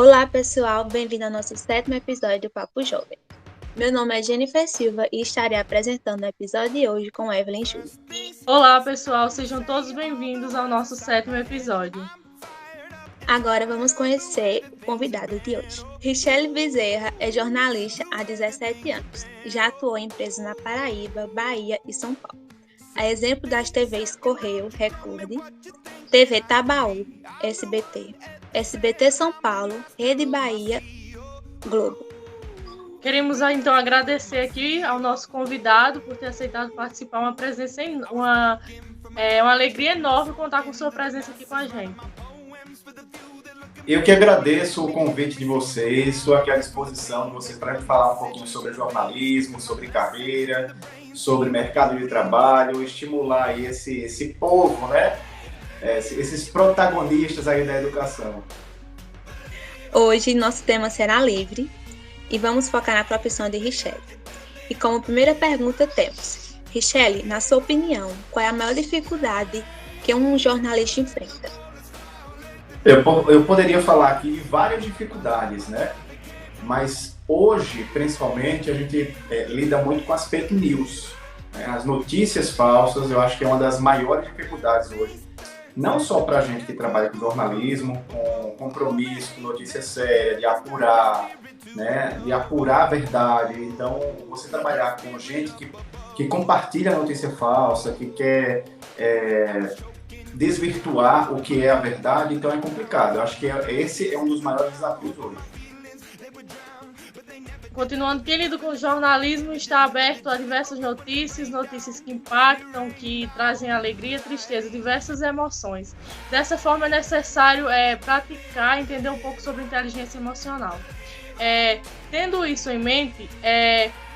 Olá, pessoal, bem-vindo ao nosso sétimo episódio do Papo Jovem. Meu nome é Jennifer Silva e estarei apresentando o episódio de hoje com Evelyn Júlia. Olá, pessoal, sejam todos bem-vindos ao nosso sétimo episódio. Agora vamos conhecer o convidado de hoje. Richelle Bezerra é jornalista há 17 anos. Já atuou em empresas na Paraíba, Bahia e São Paulo. A exemplo das TVs Correio, Record, TV Tabaú, SBT, SBT São Paulo, Rede Bahia, Globo. Queremos então agradecer aqui ao nosso convidado por ter aceitado participar, uma alegria enorme contar com sua presença aqui com a gente. Eu que agradeço o convite de vocês, estou aqui à disposição de vocês para falar um pouquinho sobre jornalismo, sobre carreira, sobre mercado de trabalho, estimular aí esse povo, né? Esses protagonistas aí da educação. Hoje nosso tema será livre e vamos focar na profissão de Richelle. E como primeira pergunta temos, Richelle, na sua opinião, qual é a maior dificuldade que um jornalista enfrenta? Eu poderia falar aqui de várias dificuldades, né? Mas hoje, principalmente, a gente lida muito com as fake news, né? As notícias falsas, eu acho que é uma das maiores dificuldades hoje. Não só para a gente que trabalha com jornalismo, com compromisso, com notícia séria, de apurar, né? De apurar a verdade. Então, você trabalhar com gente que compartilha a notícia falsa, que quer desvirtuar o que é a verdade, então é complicado. Eu acho que esse é um dos maiores desafios hoje. Continuando, quem lida com jornalismo está aberto a diversas notícias que impactam, que trazem alegria, tristeza, diversas emoções. Dessa forma é necessário praticar, entender um pouco sobre inteligência emocional. Tendo isso em mente,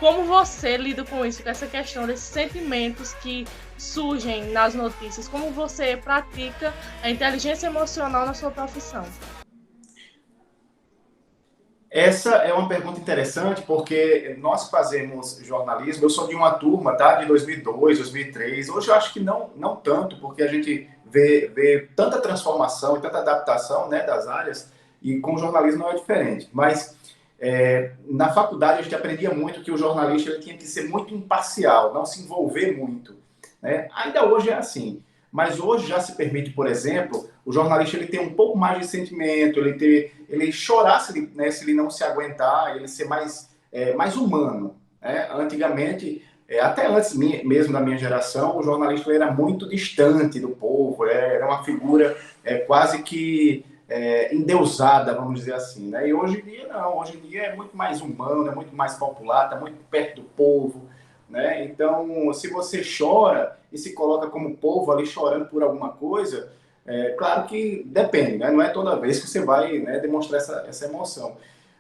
como você lida com isso, com essa questão desses sentimentos que surgem nas notícias? Como você pratica a inteligência emocional na sua profissão? Essa é uma pergunta interessante, porque nós fazemos jornalismo, eu sou de uma turma, tá, de 2002, 2003, hoje eu acho que não tanto, porque a gente vê tanta transformação e tanta adaptação, né, das áreas, e com o jornalismo não é diferente, mas na faculdade a gente aprendia muito que o jornalista ele tinha que ser muito imparcial, não se envolver muito, né? Ainda hoje é assim, mas hoje já se permite, por exemplo, o jornalista ele ter um pouco mais de sentimento, ele chorar se ele não se aguentar, ele ser mais humano, né? Antigamente, até antes mesmo da minha geração, o jornalista ele era muito distante do povo, era uma figura quase que endeusada, vamos dizer assim, né? E hoje em dia não, hoje em dia é muito mais humano, é muito mais popular, está muito perto do povo, né? Então, se você chora e se coloca como povo ali chorando por alguma coisa, claro que depende, né? Não é toda vez que você vai, né, demonstrar essa emoção.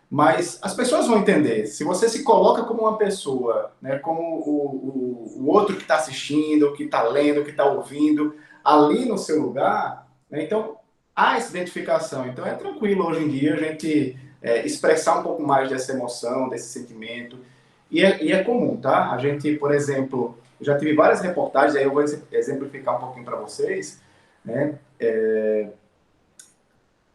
Mas as pessoas vão entender. Se você se coloca como uma pessoa, né, como o outro que está assistindo, que está lendo, que está ouvindo, ali no seu lugar, né, então há essa identificação. Então é tranquilo hoje em dia a gente expressar um pouco mais dessa emoção, desse sentimento. E é comum, tá? A gente, por exemplo, já tive várias reportagens, aí eu vou exemplificar um pouquinho para vocês, né?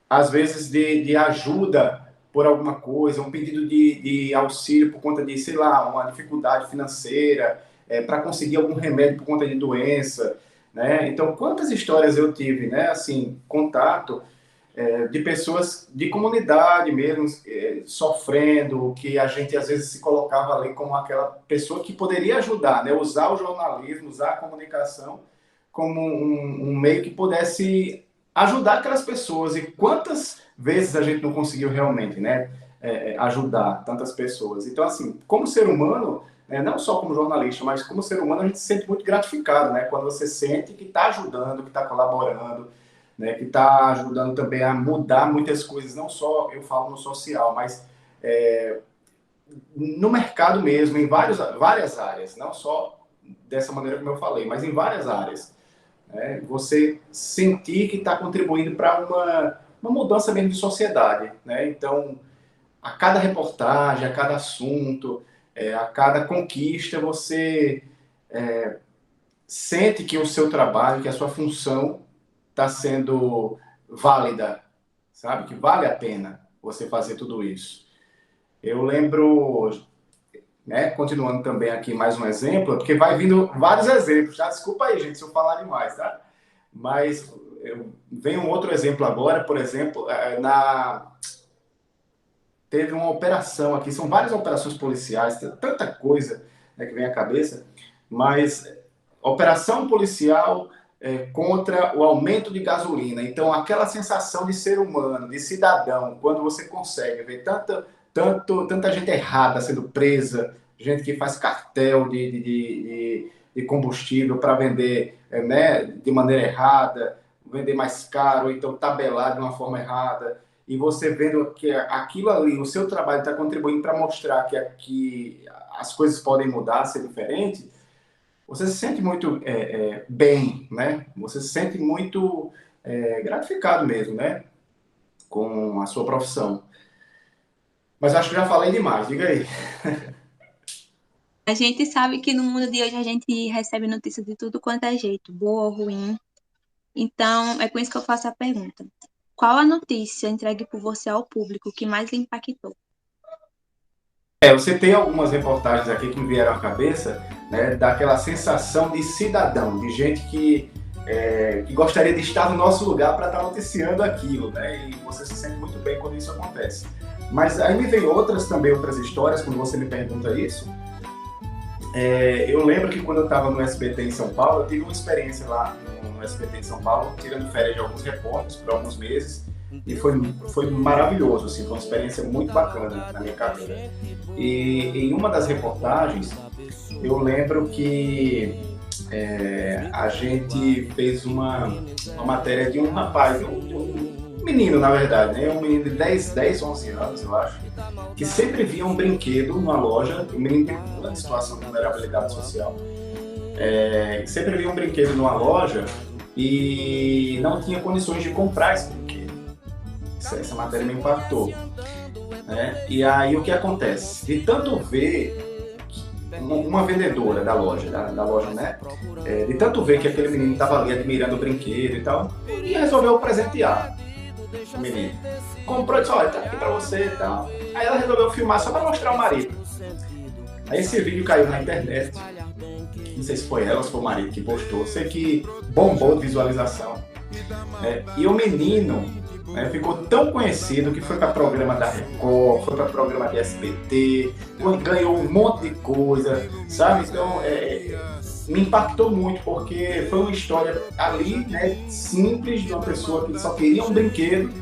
Às vezes de ajuda por alguma coisa, um pedido de auxílio por conta de, sei lá, uma dificuldade financeira, para conseguir algum remédio por conta de doença, né? Então, quantas histórias eu tive, né? Assim, contato de pessoas de comunidade mesmo, sofrendo, que a gente às vezes se colocava ali como aquela pessoa que poderia ajudar, né? Usar o jornalismo, usar a comunicação como um meio que pudesse ajudar aquelas pessoas. E quantas vezes a gente não conseguiu realmente, né, ajudar tantas pessoas? Então, assim, como ser humano, não só como jornalista, mas como ser humano, a gente se sente muito gratificado, né? Quando você sente que está ajudando, que está colaborando, né, que está ajudando também a mudar muitas coisas, não só, eu falo no social, mas no mercado mesmo, em várias áreas, não só dessa maneira como eu falei, mas em várias áreas. Né? Você sentir que está contribuindo para uma mudança mesmo de sociedade. Né? Então, a cada reportagem, a cada assunto, a cada conquista, você sente que o seu trabalho, que a sua função está sendo válida, sabe? Que vale a pena. você fazer tudo isso. Eu lembro, né, continuando também aqui mais um exemplo, porque vai vindo vários exemplos, tá? Desculpa aí, gente, se eu falar demais, tá? Mas vem um outro exemplo agora, por exemplo, teve uma operação aqui, são várias operações policiais, tanta coisa, né, que vem à cabeça, mas operação policial contra o aumento de gasolina. Então, aquela sensação de ser humano, de cidadão, quando você consegue ver tanta gente errada sendo presa, gente que faz cartel de combustível para vender né, de maneira errada, vender mais caro, então tabelar de uma forma errada, e você vendo que aquilo ali, o seu trabalho está contribuindo para mostrar que as coisas podem mudar, ser diferente, você se sente muito bem, né? Você se sente muito gratificado mesmo, né? Com a sua profissão. Mas acho que já falei demais, diga aí. A gente sabe que no mundo de hoje a gente recebe notícias de tudo quanto é jeito, boa ou ruim. Então, é com isso que eu faço a pergunta. Qual a notícia entregue por você ao público que mais lhe impactou? Você tem algumas reportagens aqui que me vieram à cabeça, né? Daquela sensação de cidadão, de gente que gostaria de estar no nosso lugar para estar noticiando aquilo, né? E você se sente muito bem quando isso acontece. Mas aí me vem outras histórias, quando você me pergunta isso. Eu lembro que quando eu estava no SBT em São Paulo, eu tive uma experiência lá no SBT em São Paulo, tirando férias de alguns repórteres por alguns meses, e foi maravilhoso, assim, foi uma experiência muito bacana na minha carreira. E em uma das reportagens, eu lembro que a gente fez uma matéria de um rapaz, de um menino, na verdade, né? Um menino de 10, 11 anos, eu acho, que sempre via um brinquedo numa loja, o menino tem uma situação de vulnerabilidade social, sempre via um brinquedo numa loja e não tinha condições de comprar esse brinquedo. Essa matéria me impactou. Né? E aí o que acontece? De tanto ver uma vendedora da loja, né? De tanto ver que aquele menino estava ali admirando o brinquedo e tal, e resolveu presentear o menino. Comprou e disse, olha, tá aqui pra você e tal. Aí ela resolveu filmar só pra mostrar o marido. Aí esse vídeo caiu na internet. Não sei se foi ela ou se foi o marido que postou. Sei que bombou de visualização. E o menino ficou tão conhecido que foi para programa da Record, foi para programa da SBT, ganhou um monte de coisa, sabe? Então, me impactou muito, porque foi uma história ali, né, simples, de uma pessoa que só queria um brinquedo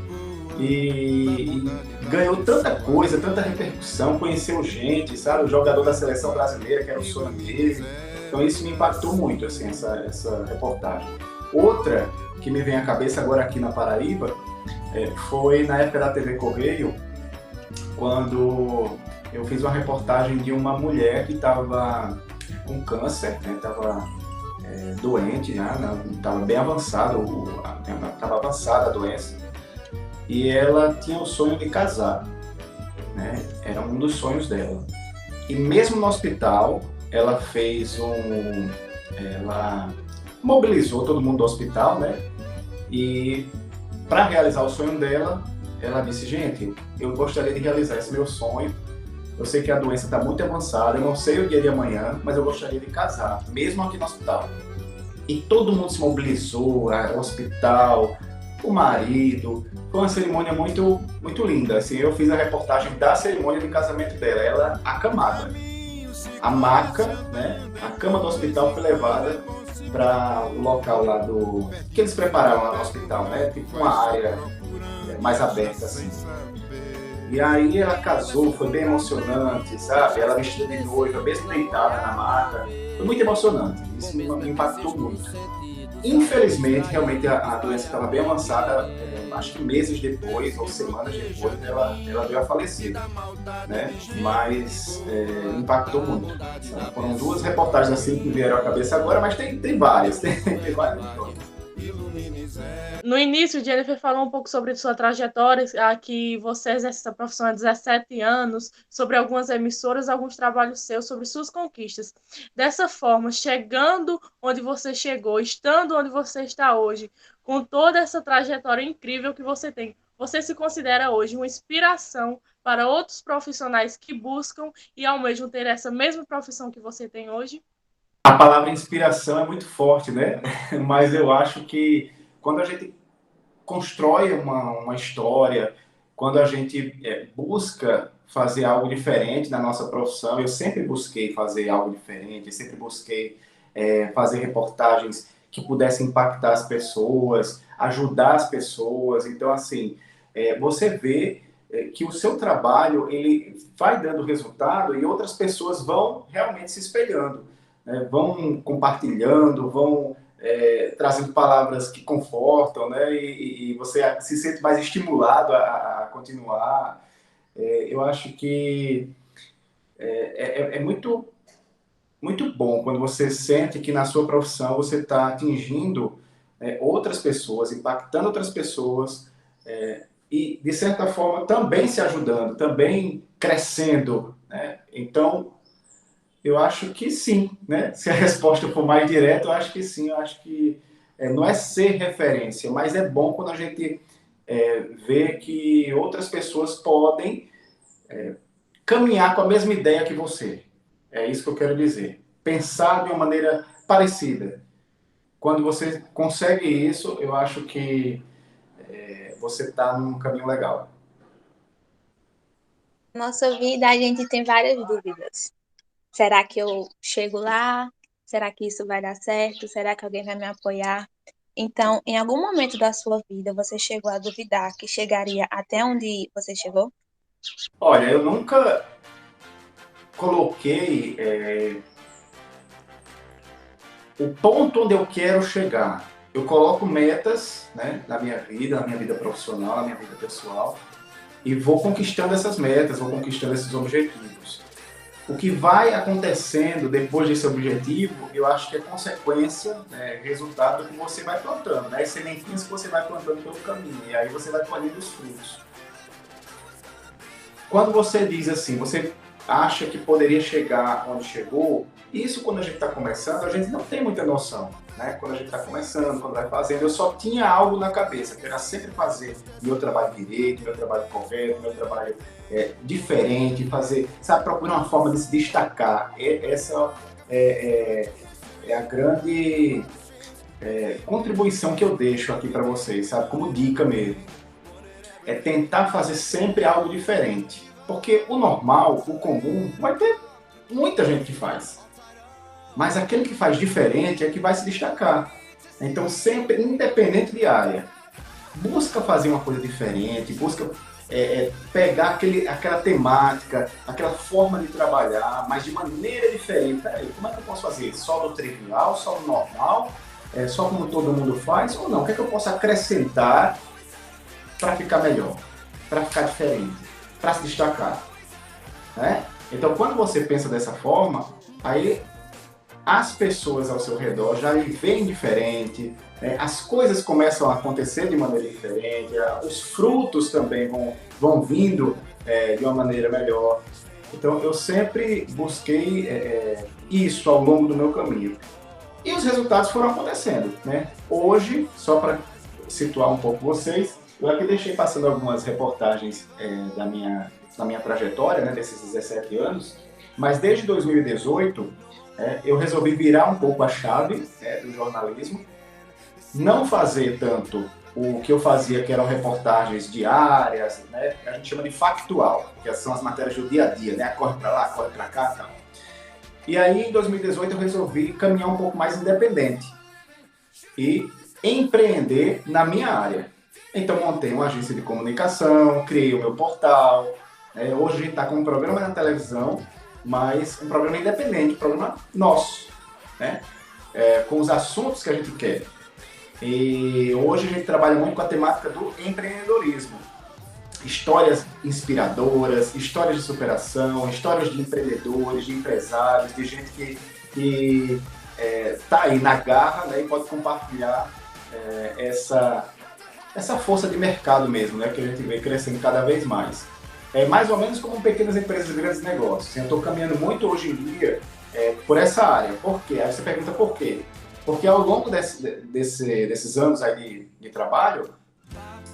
e ganhou tanta coisa, tanta repercussão, conheceu gente, sabe? O jogador da seleção brasileira, que era o sonho dele. Então, isso me impactou muito, assim, essa reportagem. Outra que me vem à cabeça agora aqui na Paraíba, foi na época da TV Correio, quando eu fiz uma reportagem de uma mulher que estava com câncer, estava doente, estava bem avançado, estava avançada a doença, e ela tinha o sonho de casar, né? Era um dos sonhos dela. E mesmo no hospital, ela ela mobilizou todo mundo do hospital, né? E para realizar o sonho dela, ela disse, gente, eu gostaria de realizar esse meu sonho. Eu sei que a doença está muito avançada, eu não sei o dia de amanhã, mas eu gostaria de casar, mesmo aqui no hospital. E todo mundo se mobilizou, o hospital, o marido. Foi uma cerimônia muito, muito linda. Assim, eu fiz a reportagem da cerimônia de casamento dela, ela acamada. A maca, né, a cama do hospital foi levada para o local lá que eles prepararam lá no hospital, né? Tipo uma área mais aberta, assim. E aí ela casou, foi bem emocionante, sabe? Ela vestida de noiva, mesmo deitada na maca. Foi muito emocionante, isso me impactou muito. Infelizmente, realmente a doença estava bem avançada, acho que meses depois, ou semanas depois, ela veio a falecer, né? Mas impactou muito. Sabe? Foram duas reportagens assim que vieram à cabeça agora, mas tem várias, tem várias. No início, Jennifer falou um pouco sobre sua trajetória, que você exerce essa profissão há 17 anos, sobre algumas emissoras, alguns trabalhos seus, sobre suas conquistas. Dessa forma, chegando onde você chegou, estando onde você está hoje, com toda essa trajetória incrível que você tem, Você se considera hoje uma inspiração para outros profissionais que buscam e almejam ter essa mesma profissão que você tem hoje? A palavra inspiração é muito forte, né? Mas eu acho que quando a gente constrói uma história, quando a gente busca fazer algo diferente na nossa profissão, eu sempre busquei fazer algo diferente, eu sempre busquei fazer reportagens que pudessem impactar as pessoas, ajudar as pessoas. Então, assim, você vê que o seu trabalho ele vai dando resultado e outras pessoas vão realmente se espelhando, né? Vão compartilhando, vão trazendo palavras que confortam, né? E você se sente mais estimulado a continuar. Eu acho que é muito, muito bom quando você sente que na sua profissão você está atingindo outras pessoas, impactando outras pessoas e, de certa forma, também se ajudando, também crescendo, né? Então, eu acho que sim, né? Se a resposta for mais direta, eu acho que sim. Eu acho que não é ser referência, mas é bom quando a gente vê que outras pessoas podem caminhar com a mesma ideia que você. É isso que eu quero dizer. Pensar de uma maneira parecida. Quando você consegue isso, eu acho que você está num caminho legal. Nossa vida, a gente tem várias dúvidas. Será que eu chego lá? Será que isso vai dar certo? Será que alguém vai me apoiar? Então, em algum momento da sua vida, você chegou a duvidar que chegaria até onde você chegou? Olha, eu nunca coloquei o ponto onde eu quero chegar. Eu coloco metas, né, na minha vida profissional, na minha vida pessoal, e vou conquistando essas metas, vou conquistando esses objetivos. O que vai acontecendo depois desse objetivo, eu acho que é consequência, né, resultado do que você vai plantando, né, as sementinhas que você vai plantando pelo caminho, e aí você vai colhendo os frutos. Quando você diz assim, você acha que poderia chegar onde chegou, isso quando a gente está começando, a gente não tem muita noção, né? Quando a gente está começando, quando vai fazendo, eu só tinha algo na cabeça, que era sempre fazer meu trabalho direito, meu trabalho correto, meu trabalho diferente, fazer, sabe, procurar uma forma de se destacar. Essa é a grande contribuição que eu deixo aqui para vocês, sabe, como dica mesmo. É tentar fazer sempre algo diferente. Porque o normal, o comum, vai ter muita gente que faz. Mas aquele que faz diferente é que vai se destacar. Então, sempre, independente de área, busca fazer uma coisa diferente, busca pegar aquela temática, aquela forma de trabalhar, mas de maneira diferente. Peraí, como é que eu posso fazer? Só no trivial, só no normal, só como todo mundo faz? Ou não? O que é que eu posso acrescentar para ficar melhor, para ficar diferente, para se destacar, né? Então, quando você pensa dessa forma, aí as pessoas ao seu redor já lhe veem diferente, né? As coisas começam a acontecer de maneira diferente, os frutos também vão vindo de uma maneira melhor. Então, eu sempre busquei isso ao longo do meu caminho. E os resultados foram acontecendo, né? Hoje, só para situar um pouco vocês, eu aqui deixei passando algumas reportagens da minha trajetória, né, desses 17 anos, mas desde 2018 eu resolvi virar um pouco a chave do jornalismo, não fazer tanto o que eu fazia, que eram reportagens diárias, né, a gente chama de factual, que são as matérias do dia a dia, né, corre para lá, corre para cá e tal. E aí, em 2018, eu resolvi caminhar um pouco mais independente e empreender na minha área. Então, montei uma agência de comunicação, criei o meu portal. Hoje a gente está com um programa na televisão, mas um programa independente, um programa nosso, né? Com os assuntos que a gente quer. E hoje a gente trabalha muito com a temática do empreendedorismo. Histórias inspiradoras, histórias de superação, histórias de empreendedores, de empresários, de gente que está aí na garra, né, e pode compartilhar essa força de mercado mesmo, né, que a gente vê crescendo cada vez mais. É mais ou menos como pequenas empresas e grandes negócios. Eu estou caminhando muito hoje em dia por essa área. Por quê? Aí você pergunta por quê? Porque ao longo desses anos aí de trabalho,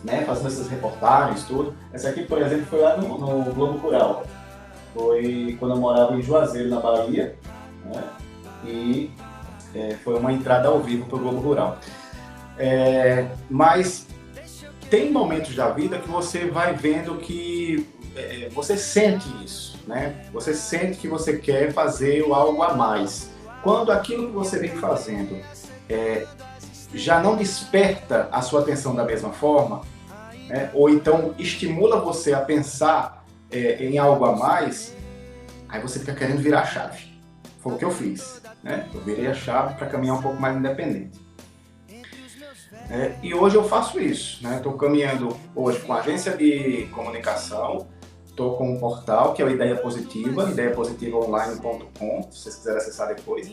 né, fazendo essas reportagens, tudo. Essa aqui, por exemplo, foi lá no Globo Rural. Foi quando eu morava em Juazeiro, na Bahia, né, e foi uma entrada ao vivo para o Globo Rural. Mas tem momentos da vida que você vai vendo que você sente isso, né? Você sente que você quer fazer algo a mais. Quando aquilo que você vem fazendo já não desperta a sua atenção da mesma forma, né? Ou então estimula você a pensar em algo a mais, aí você fica querendo virar a chave. Foi o que eu fiz, né? Eu virei a chave para caminhar um pouco mais independente. E hoje eu faço isso, né? Estou caminhando hoje com a agência de comunicação, estou com um portal que é o Ideia Positiva, ideiapositivaonline.com, se vocês quiserem acessar depois.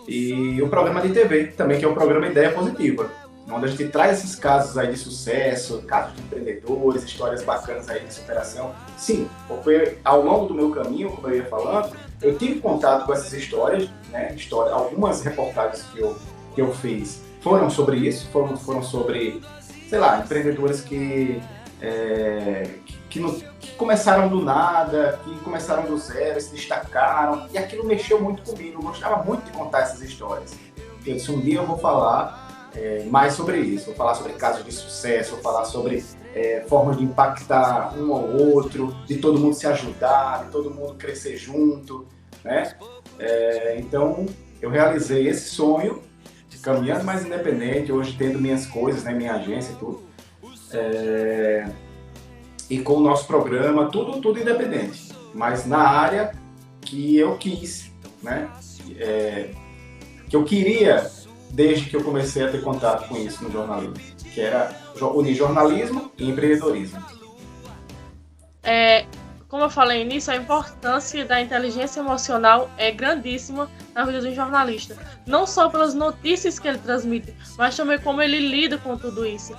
E o programa de TV também, que é o programa Ideia Positiva, onde a gente traz esses casos aí de sucesso, casos de empreendedores, histórias bacanas aí de superação. Sim, porque ao longo do meu caminho, como eu ia falando, eu tive contato com essas histórias, né? Algumas reportagens que eu fiz foram sobre isso, foram sobre, sei lá, empreendedores que começaram do nada, que começaram do zero, se destacaram, e aquilo mexeu muito comigo, eu gostava muito de contar essas histórias. Eu disse, um dia eu vou falar mais sobre isso, vou falar sobre casos de sucesso, vou falar sobre formas de impactar um ao outro, de todo mundo se ajudar, de todo mundo crescer junto, né? Então, eu realizei esse sonho, caminhando mais independente, hoje tendo minhas coisas, né, minha agência e tudo. E com o nosso programa, tudo independente, mas na área que eu quis, né? Que eu queria desde que eu comecei a ter contato com isso no jornalismo, que era unir jornalismo e empreendedorismo. Como eu falei nisso, a importância da inteligência emocional é grandíssima na vida de um jornalista. Não só pelas notícias que ele transmite, mas também como ele lida com tudo isso.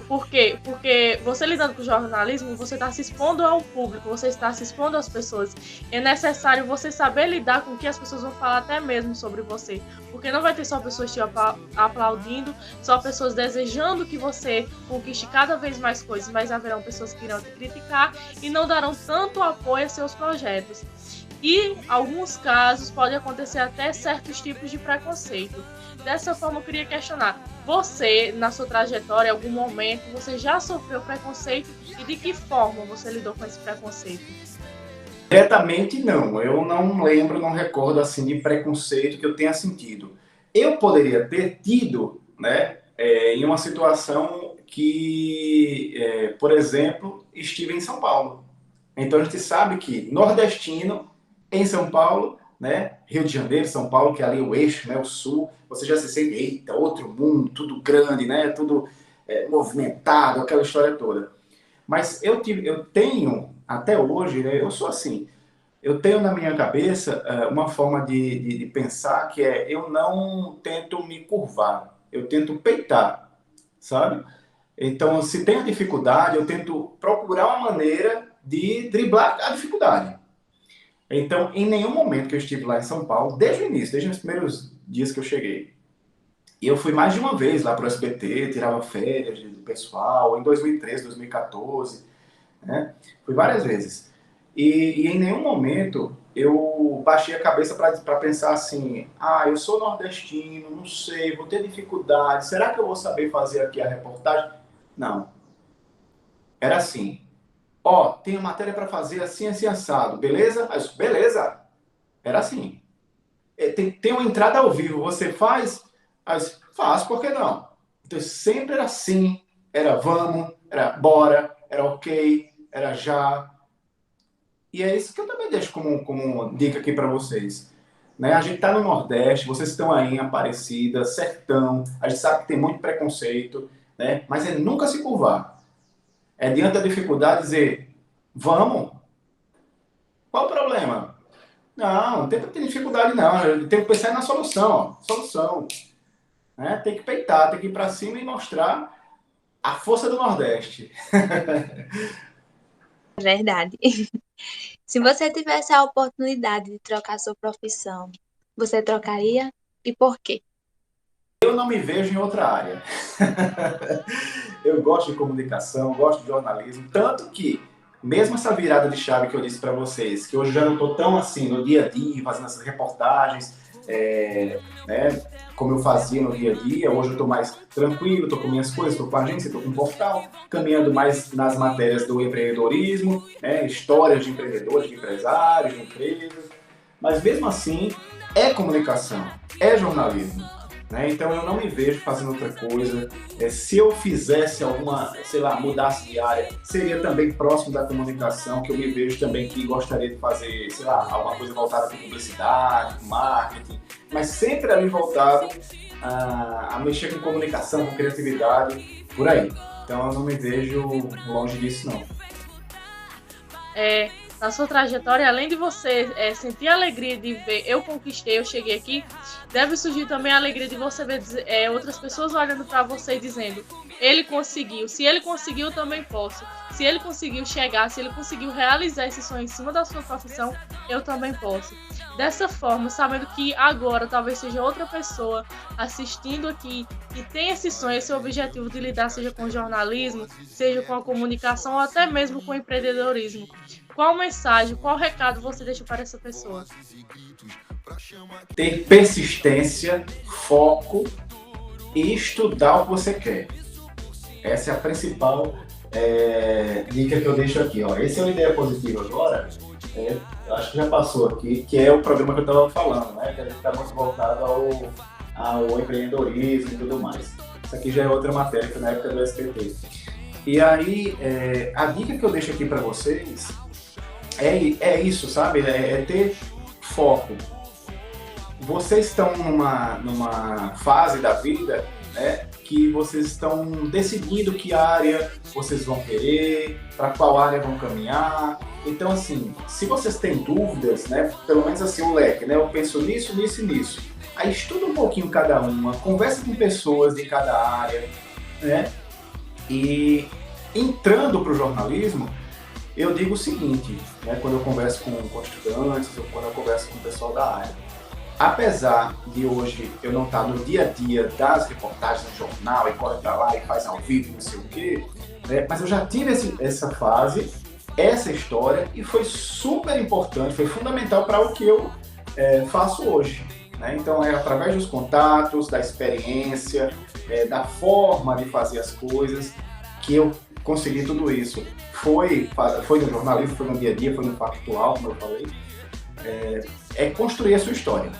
Por quê? Porque você lidando com o jornalismo, você está se expondo ao público, você está se expondo às pessoas. É necessário você saber lidar com o que as pessoas vão falar até mesmo sobre você. Porque não vai ter só pessoas te aplaudindo, só pessoas desejando que você conquiste cada vez mais coisas, mas haverão pessoas que irão te criticar e não darão tanto apoio a seus projetos. E, em alguns casos, pode acontecer até certos tipos de preconceito. Dessa forma, eu queria questionar, você, na sua trajetória, em algum momento, você já sofreu preconceito e de que forma você lidou com esse preconceito? Diretamente não, eu não lembro, não recordo assim de preconceito que eu tenha sentido. Eu poderia ter tido, né, em uma situação que, por exemplo, estive em São Paulo. Então a gente sabe que nordestino em São Paulo, né, Rio de Janeiro, São Paulo, que é ali o eixo, né, o sul, você já se sente, eita, outro mundo, tudo grande, né, tudo movimentado, aquela história toda. Mas eu tenho, até hoje, né, eu sou assim, eu tenho na minha cabeça uma forma de pensar que eu não tento me curvar, eu tento peitar, sabe? Então, se tem a dificuldade, eu tento procurar uma maneira de driblar a dificuldade. Então, em nenhum momento que eu estive lá em São Paulo, desde o início, desde os primeiros dias que eu cheguei, e eu fui mais de uma vez lá para o SBT, tirava férias do pessoal, em 2013, 2014, né? Fui várias vezes. E em nenhum momento eu baixei a cabeça para pensar assim, eu sou nordestino, não sei, vou ter dificuldade, será que eu vou saber fazer aqui a reportagem? Não. Era assim, tem a matéria para fazer assim, assim, assado, beleza? Beleza. Era assim. Tem uma entrada ao vivo, você faz? Faz, por que não? Então sempre era assim, era vamos, era bora, era ok, era já. E é isso que eu também deixo como dica aqui para vocês. Né? A gente está no Nordeste, vocês estão aí em Aparecida, Sertão, a gente sabe que tem muito preconceito, né? Mas é nunca se curvar. É diante da dificuldade dizer, vamos. Qual o problema? Não tem que ter dificuldade não, tem que pensar na solução, solução. Né? Tem que peitar, tem que ir para cima e mostrar a força do Nordeste. Verdade. Se você tivesse a oportunidade de trocar sua profissão, você trocaria? E por quê? Eu não me vejo em outra área. Eu gosto de comunicação, gosto de jornalismo, tanto que, mesmo essa virada de chave que eu disse para vocês, que hoje já não estou tão assim no dia a dia, fazendo essas reportagens, né, como eu fazia no dia a dia, hoje eu estou mais tranquilo, estou com minhas coisas, estou com a agência, estou com um portal, caminhando mais nas matérias do empreendedorismo, né, histórias de empreendedores, de empresários, de empresas, mas mesmo assim é comunicação, é jornalismo. Né? Então eu não me vejo fazendo outra coisa. Se eu fizesse alguma, sei lá, mudasse de área, seria também próximo da comunicação, que eu me vejo também que gostaria de fazer, sei lá, alguma coisa voltada para publicidade, marketing, mas sempre ali voltado a mexer com comunicação, com criatividade, por aí. Então eu não me vejo longe disso, não. Na sua trajetória, além de você sentir a alegria de ver eu conquistei, eu cheguei aqui, deve surgir também a alegria de você ver outras pessoas olhando para você e dizendo: ele conseguiu, se ele conseguiu, eu também posso. Se ele conseguiu chegar, se ele conseguiu realizar esse sonho em cima da sua profissão, eu também posso. Dessa forma, sabendo que agora talvez seja outra pessoa assistindo aqui e tem esse sonho, esse objetivo de lidar, seja com jornalismo, seja com a comunicação ou até mesmo com o empreendedorismo. Qual mensagem, qual recado você deixa para essa pessoa? Ter persistência, foco e estudar o que você quer. Essa é a principal dica que eu deixo aqui. Ó. Esse é o Ideia Positiva agora. Eu acho que já passou aqui, que é o programa que eu estava falando, né? Que a gente está muito voltado ao empreendedorismo e tudo mais. Isso aqui já é outra matéria, que na época do SPT. E aí, a dica que eu deixo aqui para vocês é isso, sabe? É ter foco. Vocês estão numa fase da vida, né, que vocês estão decidindo que área vocês vão querer, para qual área vão caminhar. Então, assim, se vocês têm dúvidas, né, pelo menos assim o leque, né, eu penso nisso, nisso e nisso. Aí estuda um pouquinho cada uma, conversa com pessoas de cada área, né, e entrando para o jornalismo, eu digo o seguinte, né, quando eu converso com estudantes, ou quando eu converso com o pessoal da área. Apesar de hoje eu não estar no dia a dia das reportagens no jornal e corre para lá e faz ao vivo, não sei o quê, né, mas eu já tive essa fase, essa história, e foi super importante, foi fundamental para o que eu faço hoje. Né? Então é através dos contatos, da experiência, da forma de fazer as coisas que eu consegui tudo isso. Foi no jornalismo, foi no dia a dia, foi no factual, como eu falei. Construir a sua história.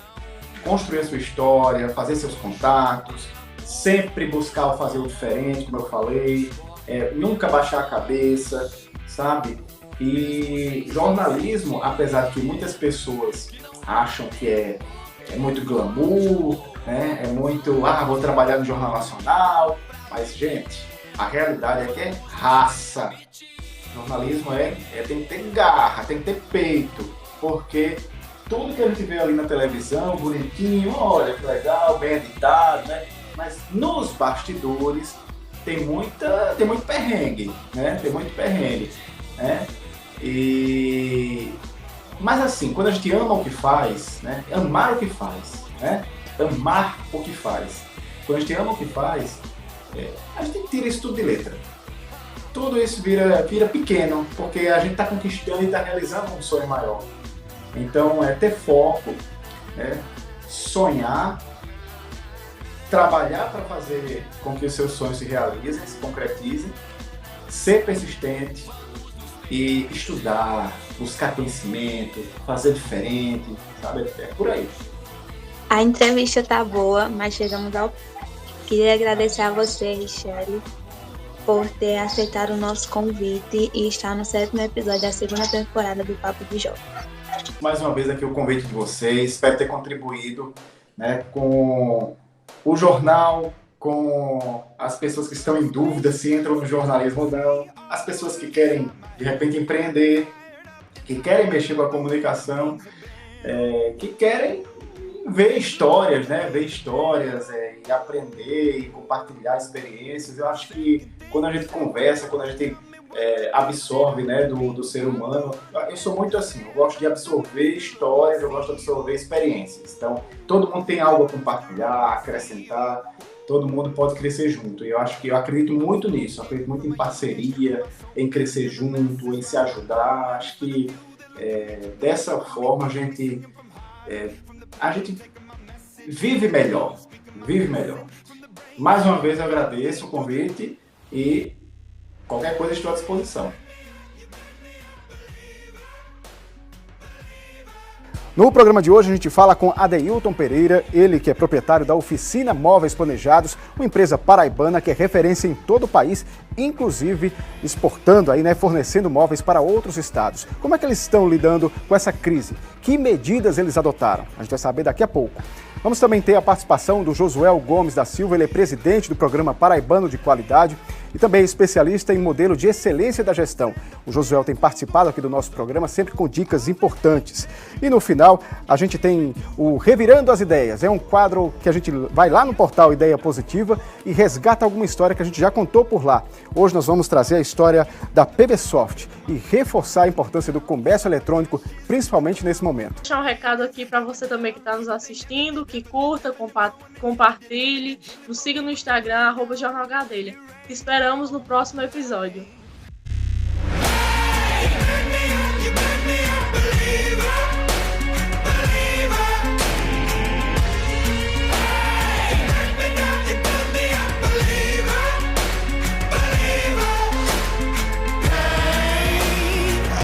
Construir a sua história, fazer seus contatos, sempre buscar fazer o diferente, como eu falei, nunca baixar a cabeça, sabe? E jornalismo, apesar de que muitas pessoas acham que é muito glamour, né? É muito, vou trabalhar no Jornal Nacional, mas, gente, a realidade é que é raça. Jornalismo tem que ter garra, tem que ter peito, porque tudo que a gente vê ali na televisão, bonitinho, olha que legal, bem editado, né? Mas nos bastidores tem muito perrengue, né? Tem muito perrengue, né? Mas assim, quando a gente ama o que faz, né? Amar o que faz, né? Amar o que faz. Quando a gente ama o que faz, a gente tira isso tudo de letra. Tudo isso vira pequeno, porque a gente está conquistando e está realizando um sonho maior. Então, ter foco, né? Sonhar, trabalhar para fazer com que os seus sonhos se realizem, se concretizem, ser persistente e estudar, buscar conhecimento, fazer diferente, sabe? É por aí. A entrevista tá boa, mas chegamos ao fim. Queria agradecer a você, Richelle, por ter aceitado o nosso convite e estar no 7º episódio da 2ª temporada do Papo de Jovem. Mais uma vez aqui o convite de vocês, espero ter contribuído, né, com o jornal, com as pessoas que estão em dúvida se entram no jornalismo ou não, as pessoas que querem, de repente, empreender, que querem mexer com a comunicação, que querem ver histórias, né, e aprender e compartilhar experiências. Eu acho que quando a gente conversa, quando a gente absorve, né, do ser humano, eu sou muito assim, eu gosto de absorver histórias, eu gosto de absorver experiências. Então, todo mundo tem algo a compartilhar, a acrescentar, todo mundo pode crescer junto. E eu acredito muito nisso, eu acredito muito em parceria, em crescer junto, em se ajudar. Acho que dessa forma a gente vive melhor. Mais uma vez eu agradeço o convite e qualquer coisa estou à disposição. No programa de hoje a gente fala com Adeilton Pereira, ele que é proprietário da Oficina Móveis Planejados, uma empresa paraibana que é referência em todo o país, inclusive exportando aí, fornecendo móveis para outros estados. Como é que eles estão lidando com essa crise? Que medidas eles adotaram? A gente vai saber daqui a pouco. Vamos também ter a participação do Josuel Gomes da Silva, ele é presidente do Programa Paraibano de Qualidade e também especialista em modelo de excelência da gestão. O Josuel tem participado aqui do nosso programa sempre com dicas importantes. E no final, a gente tem o Revirando as Ideias. É um quadro que a gente vai lá no portal Ideia Positiva e resgata alguma história que a gente já contou por lá. Hoje nós vamos trazer a história da PBSoft e reforçar a importância do comércio eletrônico, principalmente nesse momento. Vou deixar um recado aqui para você também que está nos assistindo, que curta, compartilhe, nos siga no Instagram, @Jornal Gadelha. Esperamos no próximo episódio.